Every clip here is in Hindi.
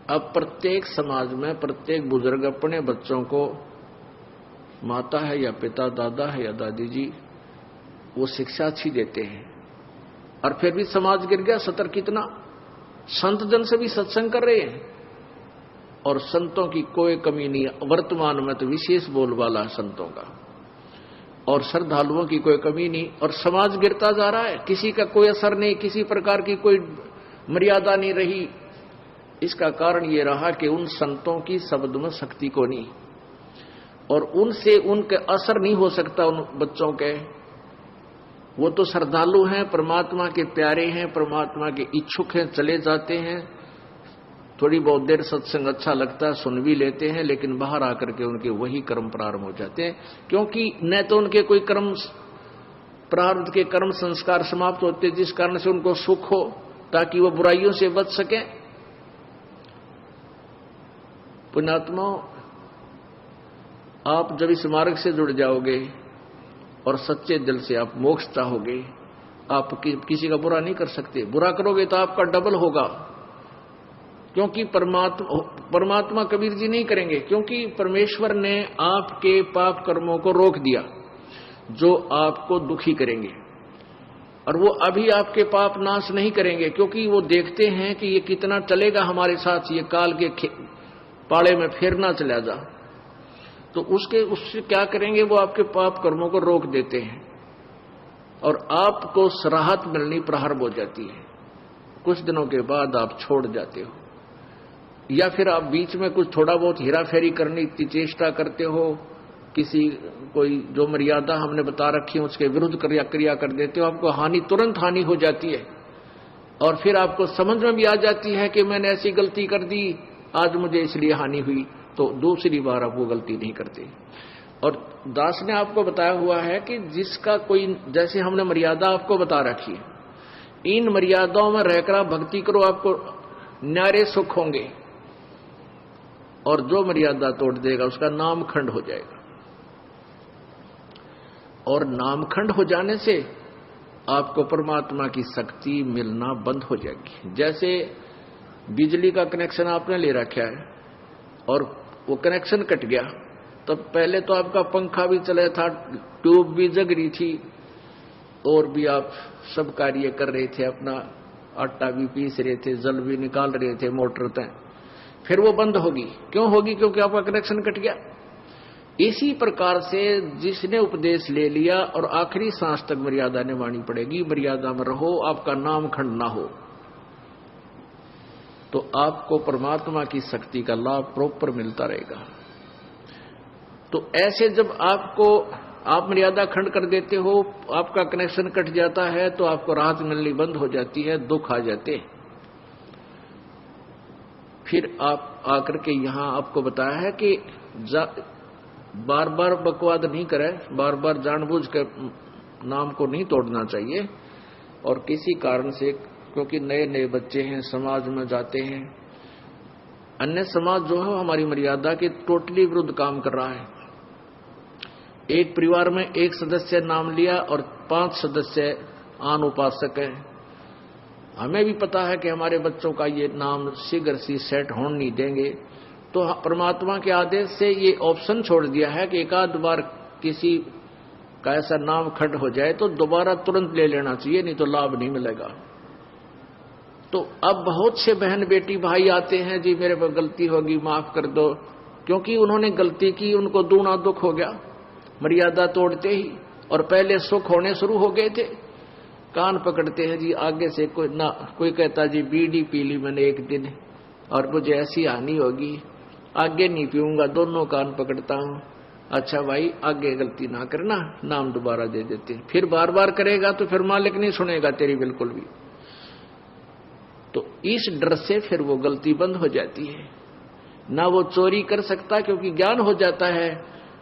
अब प्रत्येक समाज में प्रत्येक बुजुर्ग अपने बच्चों को, माता है या पिता, दादा है या दादी जी, वो शिक्षा अच्छी देते हैं, और फिर भी समाज गिर गया। सतर कितना संत जन से भी सत्संग कर रहे हैं, और संतों की कोई कमी नहीं। वर्तमान में तो विशेष बोलबाला है संतों का, और श्रद्धालुओं की कोई कमी नहीं, और समाज गिरता जा रहा है। किसी का कोई असर नहीं, किसी प्रकार की कोई मर्यादा नहीं रही। इसका कारण ये रहा कि उन संतों की शब्द में शक्ति को नहीं, और उनसे उनके असर नहीं हो सकता उन बच्चों के। वो तो श्रद्धालु हैं, परमात्मा के प्यारे हैं, परमात्मा के इच्छुक हैं, चले जाते हैं, थोड़ी बहुत देर सत्संग अच्छा लगता है, सुन भी लेते हैं, लेकिन बाहर आकर के उनके वही कर्म प्रारंभ हो जाते हैं। क्योंकि न तो उनके कोई कर्म प्रारब्ध के कर्म संस्कार समाप्त होते जिस कारण से उनको सुख हो, ताकि वो बुराइयों से बच सकें। पुण्यात्मा, आप जब इस मार्ग से जुड़ जाओगे और सच्चे दिल से आप मोक्ष चाहोगे, आप किसी का बुरा नहीं कर सकते। बुरा करोगे तो आपका डबल होगा, क्योंकि परमात्मा कबीर जी नहीं करेंगे, क्योंकि परमेश्वर ने आपके पाप कर्मों को रोक दिया जो आपको दुखी करेंगे, और वो अभी आपके पाप नाश नहीं करेंगे, क्योंकि वो देखते हैं कि ये कितना चलेगा हमारे साथ, ये काल के पाले में फिर ना चला जा। तो उससे क्या करेंगे, वो आपके पाप कर्मों को रोक देते हैं, और आपको राहत मिलनी प्रारंभ हो जाती है। कुछ दिनों के बाद आप छोड़ जाते हो, या फिर आप बीच में कुछ थोड़ा बहुत हेरा फेरी करने की चेष्टा करते हो, किसी कोई जो मर्यादा हमने बता रखी है उसके विरुद्ध क्रिया कर देते हो, आपको हानि, तुरंत हानि हो जाती है, और फिर आपको समझ में भी आ जाती है कि मैंने ऐसी गलती कर दी, आज मुझे इसलिए हानि हुई, तो दूसरी बार आप वो गलती नहीं करते। और दास ने आपको बताया हुआ है कि जिसका कोई, जैसे हमने मर्यादा आपको बता रखी है, इन मर्यादाओं में रहकर आप भक्ति करो, आपको न्यारे सुख होंगे, और जो मर्यादा तोड़ देगा उसका नामखंड हो जाएगा, और नामखंड हो जाने से आपको परमात्मा की शक्ति मिलना बंद हो जाएगी। जैसे बिजली का कनेक्शन आपने ले रखा है और वो कनेक्शन कट गया, तब पहले तो आपका पंखा भी चला था, ट्यूब भी जग रही थी, और भी आप सब कार्य कर रहे थे, अपना आटा भी पीस रहे थे, जल भी निकाल रहे थे मोटर तक, फिर वो बंद होगी। क्यों होगी? क्योंकि आपका कनेक्शन कट गया। इसी प्रकार से जिसने उपदेश ले लिया और आखिरी सांस तक मर्यादा निभानी पड़ेगी, मर्यादा में रहो, आपका नाम खंड ना हो, तो आपको परमात्मा की शक्ति का लाभ प्रॉपर मिलता रहेगा। तो ऐसे जब आप मर्यादा खंड कर देते हो, आपका कनेक्शन कट जाता है, तो आपको राहत मिलनी बंद हो जाती है, दुख आ जाते हैं। फिर आप आकर के यहां आपको बताया है कि बार बार बकवाद नहीं करें, बार बार जानबूझ कर नाम को नहीं तोड़ना चाहिए, और किसी कारण से, क्योंकि नए नए बच्चे हैं, समाज में जाते हैं, अन्य समाज जो है हमारी मर्यादा के टोटली विरुद्ध काम कर रहा है। एक परिवार में एक सदस्य नाम लिया और 5 सदस्य आन उपासक है। हमें भी पता है कि हमारे बच्चों का ये नाम शीघ्र सी सेट होने नहीं देंगे, तो परमात्मा के आदेश से ये ऑप्शन छोड़ दिया है कि एक आध बार किसी का ऐसा नाम खंड हो जाए तो दोबारा तुरंत ले लेना चाहिए, नहीं तो लाभ नहीं मिलेगा। तो अब बहुत से बहन बेटी भाई आते हैं, जी मेरे पर गलती होगी, माफ कर दो, क्योंकि उन्होंने गलती की, उनको दूना दुख हो गया मर्यादा तोड़ते ही, और पहले सुख होने शुरू हो गए थे। कान पकड़ते हैं जी, आगे से कोई कहता जी बीड़ी पी ली मैंने एक दिन और मुझे ऐसी हानि होगी, आगे नहीं पीऊंगा, दोनों कान पकड़ता हूं। अच्छा भाई, आगे गलती ना करना, नाम दोबारा दे देते हैं। फिर बार बार करेगा तो फिर मालिक नहीं सुनेगा तेरी बिल्कुल भी। तो इस डर से फिर वो गलती बंद हो जाती है, ना वो चोरी कर सकता, क्योंकि ज्ञान हो जाता है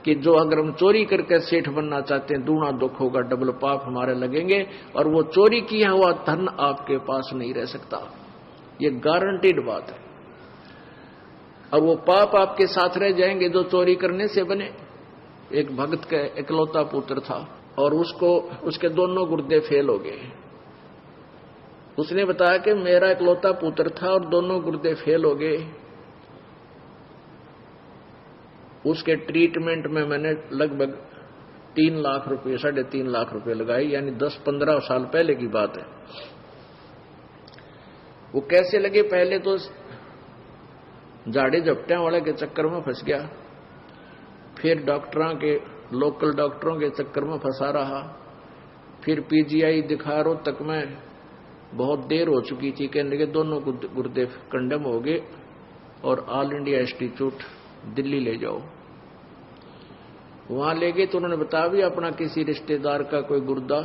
कि जो अगर हम चोरी करके सेठ बनना चाहते हैं, दूना दुख होगा, डबल पाप हमारे लगेंगे, और वो चोरी किया हुआ धन आपके पास नहीं रह सकता, ये गारंटीड बात है। और वो पाप आपके साथ रह जाएंगे जो चोरी करने से बने। एक भक्त का इकलौता पुत्र था और उसके दोनों गुर्दे फेल हो गए। उसने बताया कि मेरा इकलौता पुत्र था और दोनों गुर्दे फेल हो गए, उसके ट्रीटमेंट में मैंने लगभग 3 लाख रुपए, 3.5 लाख रुपए लगाए, यानी 10-15 साल पहले की बात है। वो कैसे लगे? पहले तो झाड़े झपटियां वाले के चक्कर में फंस गया, फिर लोकल डॉक्टरों के चक्कर में फंसा रहा, फिर पीजीआई दिखा रोहतक में बहुत देर हो चुकी थी, कहने के दोनों गुर्दे कंडम हो गए और ऑल इंडिया इंस्टीट्यूट दिल्ली ले जाओ। वहां ले गए तो उन्होंने बताया भी अपना किसी रिश्तेदार का कोई गुर्दा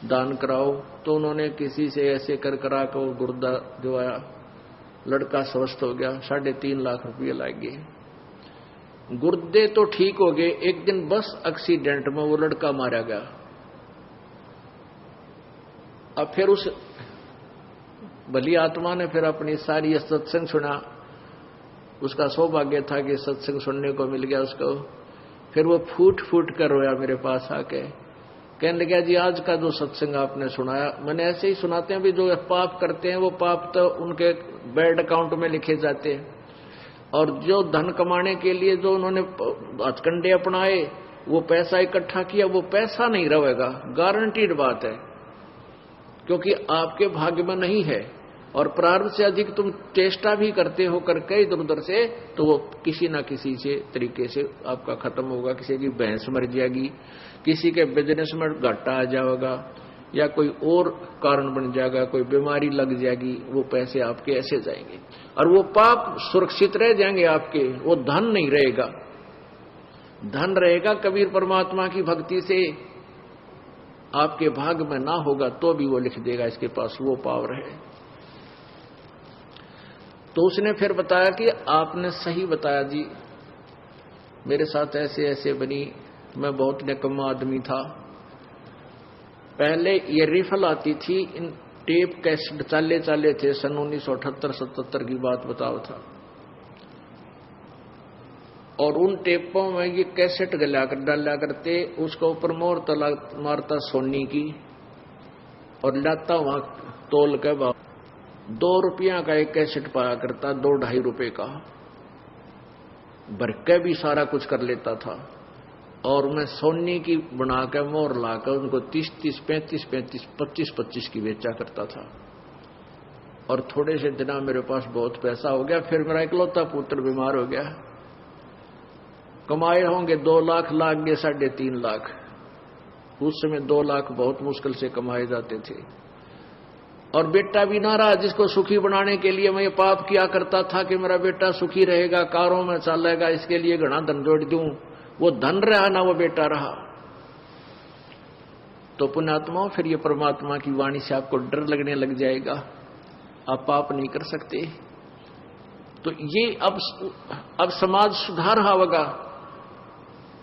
दान कराओ, तो उन्होंने किसी से ऐसे कर करा कर गुर्दा जो आया, लड़का स्वस्थ हो गया। 3.5 लाख रुपये लग गए। गुर्दे तो ठीक हो गए, एक दिन बस एक्सीडेंट में वो लड़का मारा गया। अब फिर उस भली आत्मा ने फिर अपनी सारी सत्संग सुना, उसका सौभाग्य था कि सत्संग सुनने को मिल गया उसको। फिर वो फूट फूट कर रोया मेरे पास आके, कहने लगा जी आज का जो सत्संग आपने सुनाया, मैंने ऐसे ही सुनाते हैं भी जो पाप करते हैं वो पाप तो उनके बैड अकाउंट में लिखे जाते हैं, और जो धन कमाने के लिए जो उन्होंने हथकंडे अपनाए, वो पैसा इकट्ठा किया, वो पैसा नहीं रहेगा, गारंटीड बात है, क्योंकि आपके भाग्य में नहीं है। और प्रारब्ध से अधिक तुम चेष्टा भी करते हो करके इधर उधर से, तो वो किसी ना किसी से तरीके से आपका खत्म होगा। किसी की भैंस मर जाएगी, किसी के बिजनेस में घाटा आ जाएगा, या कोई और कारण बन जाएगा, कोई बीमारी लग जाएगी, वो पैसे आपके ऐसे जाएंगे और वो पाप सुरक्षित रह जाएंगे आपके, वो धन नहीं रहेगा। धन रहेगा कबीर परमात्मा की भक्ति से, आपके भाग में ना होगा तो भी वो लिख देगा, इसके पास वो पावर है। तो उसने फिर बताया कि आपने सही बताया जी, मेरे साथ ऐसे ऐसे बनी, मैं बहुत निकम्मा आदमी था। पहले ये रिफल आती थी, इन टेप कैसेट चाले थे, सन 1978-77 की बात बताओ था, और उन टेपों में ये कैसेट डाला करते, उसके ऊपर मोहर मारता सोनी की और लाता वहां तोल के 2 रुपया का एक कैसेट पाया करता, 2-2.5 रुपए का, भर के भी सारा कुछ कर लेता था। और मैं सोनी की बना के मोहर लाकर उनको 30-30, 35-35, 25-25 की बेचा करता था। और थोड़े से दिना मेरे पास बहुत पैसा हो गया। फिर मेरा इकलौता पुत्र बीमार हो गया, कमाए होंगे 2 लाख, लाग गए 3.5 लाख। उस समय 2 लाख बहुत मुश्किल से कमाए जाते थे। और बेटा भी ना रहा, जिसको सुखी बनाने के लिए मैं ये पाप किया करता था कि मेरा बेटा सुखी रहेगा, कारों में चलेगा, इसके लिए घना धन जोड़ दूं, वो धन रहा ना वो बेटा रहा। तो पुण्यात्मा, फिर ये परमात्मा की वाणी से आपको डर लगने लग जाएगा, आप पाप नहीं कर सकते। तो ये अब समाज सुधार होगा,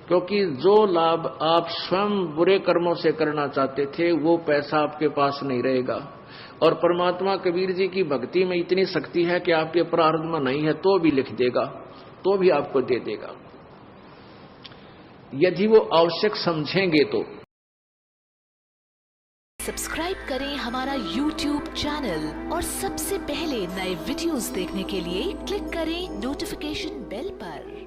क्योंकि जो लाभ आप स्वयं बुरे कर्मों से करना चाहते थे वो पैसा आपके पास नहीं रहेगा। और परमात्मा कबीर जी की भक्ति में इतनी शक्ति है कि आपके प्रारब्ध में नहीं है तो भी लिख देगा, तो भी आपको दे देगा, यदि वो आवश्यक समझेंगे तो। सब्सक्राइब करें हमारा YouTube चैनल और सबसे पहले नए वीडियोस देखने के लिए क्लिक करें नोटिफिकेशन बेल पर।